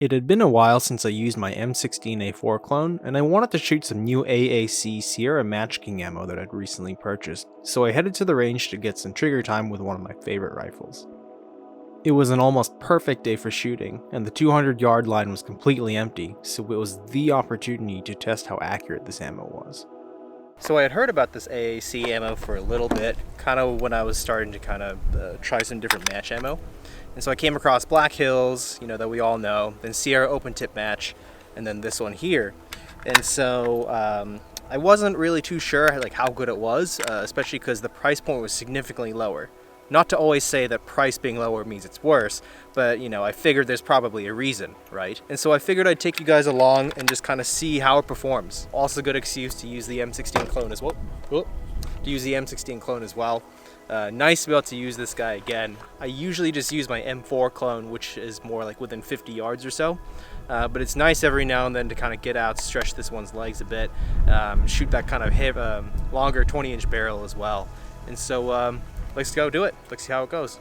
It had been a while since I used my M16A4 clone, and I wanted to shoot some new AAC Sierra MatchKing ammo that I'd recently purchased, so I headed to the range to get some trigger time with one of my favorite rifles. It was an almost perfect day for shooting, and the 200-yard line was completely empty, so it was the opportunity to test how accurate this ammo was. So I had heard about this AAC ammo for a little bit, kind of when I was starting to try some different match ammo. And so I came across Black Hills, that we all know, then Sierra Open Tip Match, and then this one here. And so I wasn't really too sure how good it was, especially because the price point was significantly lower. Not to always say that price being lower means it's worse, but I figured there's probably a reason, right? And so I figured I'd take you guys along and just kind of see how it performs. Also a good excuse to use the M16 clone as well. Nice to be able to use this guy again. I usually just use my M4 clone, which is more like within 50 yards or so. But it's nice every now and then to kind of get out, stretch this one's legs a bit, shoot that kind of longer 20-inch barrel as well. And so let's go do it. Let's see how it goes.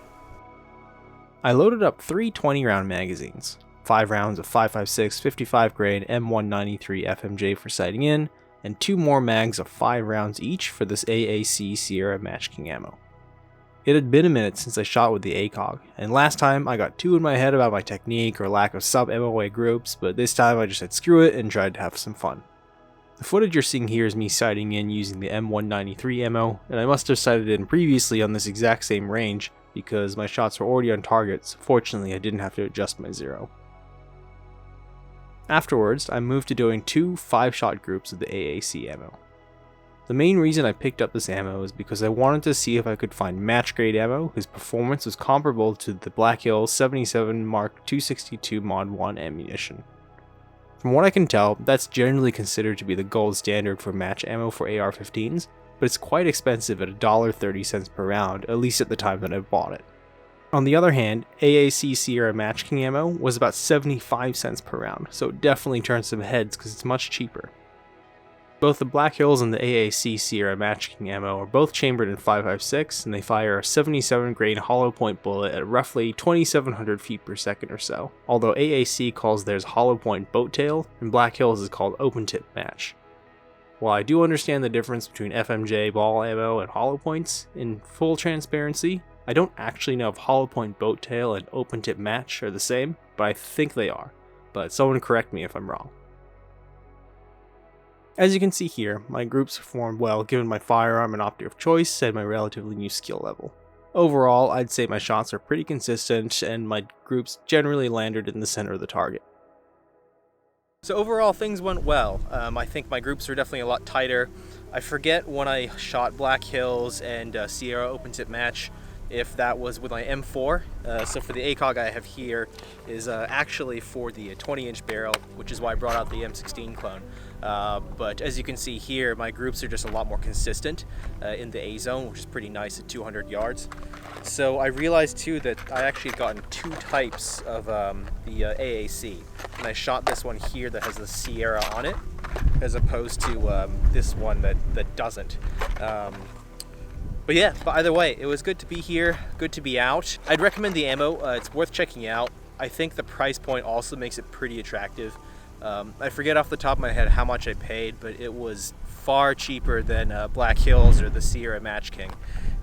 I loaded up 3 20-round magazines, 5 rounds of 5.56 55 grade M193 FMJ for sighting in, and 2 more mags of 5 rounds each for this AAC Sierra MatchKing ammo. It had been a minute since I shot with the ACOG, and last time I got too in my head about my technique or lack of sub-MOA groups, but this time I just said screw it and tried to have some fun. The footage you're seeing here is me sighting in using the M193 ammo, and I must have sighted in previously on this exact same range because my shots were already on target, so fortunately I didn't have to adjust my zero. Afterwards, I moved to doing 2 5-shot groups of the AAC ammo. The main reason I picked up this ammo is because I wanted to see if I could find match-grade ammo whose performance was comparable to the Black Hills 77 Mark 262 Mod 1 ammunition. From what I can tell, that's generally considered to be the gold standard for match ammo for AR-15s, but it's quite expensive at $1.30 per round, at least at the time that I bought it. On the other hand, AAC Sierra MatchKing ammo was about 75 cents per round, so it definitely turns some heads because it's much cheaper. Both the Black Hills and the AAC Sierra MatchKing ammo are both chambered in 5.56, and they fire a 77 grain hollow point bullet at roughly 2,700 feet per second or so, although AAC calls theirs hollow point boat tail, and Black Hills is called open tip match. While I do understand the difference between FMJ ball ammo and hollow points, in full transparency, I don't actually know if hollow point boat tail and open tip match are the same, but I think they are, but someone correct me if I'm wrong. As you can see here, my groups performed well given my firearm and optic of choice and my relatively new skill level. Overall, I'd say my shots are pretty consistent and my groups generally landed in the center of the target. So overall, things went well. I think my groups are definitely a lot tighter. I forget when I shot Black Hills and Sierra Open Tip Match if that was with my M4. So for the ACOG I have here is actually for the 20-inch barrel, which is why I brought out the M16 clone. But as you can see here, my groups are just a lot more consistent in the A zone, which is pretty nice at 200 yards. So I realized too that I actually had gotten 2 types of the AAC, and I shot this one here that has the Sierra on it, as opposed to this one that doesn't. But yeah, but either way, it was good to be here, good to be out. I'd recommend the ammo, it's worth checking out. I think the price point also makes it pretty attractive. I forget off the top of my head how much I paid, but it was far cheaper than Black Hills or the Sierra MatchKing.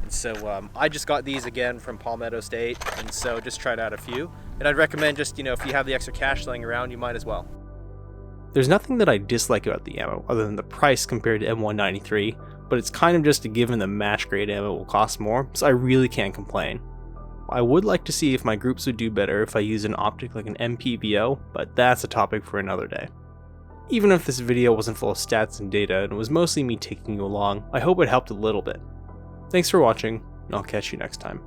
And so I just got these again from Palmetto State, and so just tried out a few. And I'd recommend just, if you have the extra cash laying around, you might as well. There's nothing that I dislike about the ammo other than the price compared to M193, but it's kind of just a given that match grade ammo will cost more, so I really can't complain. I would like to see if my groups would do better if I use an optic like an MPBO, but that's a topic for another day. Even if this video wasn't full of stats and data and it was mostly me taking you along, I hope it helped a little bit. Thanks for watching, and I'll catch you next time.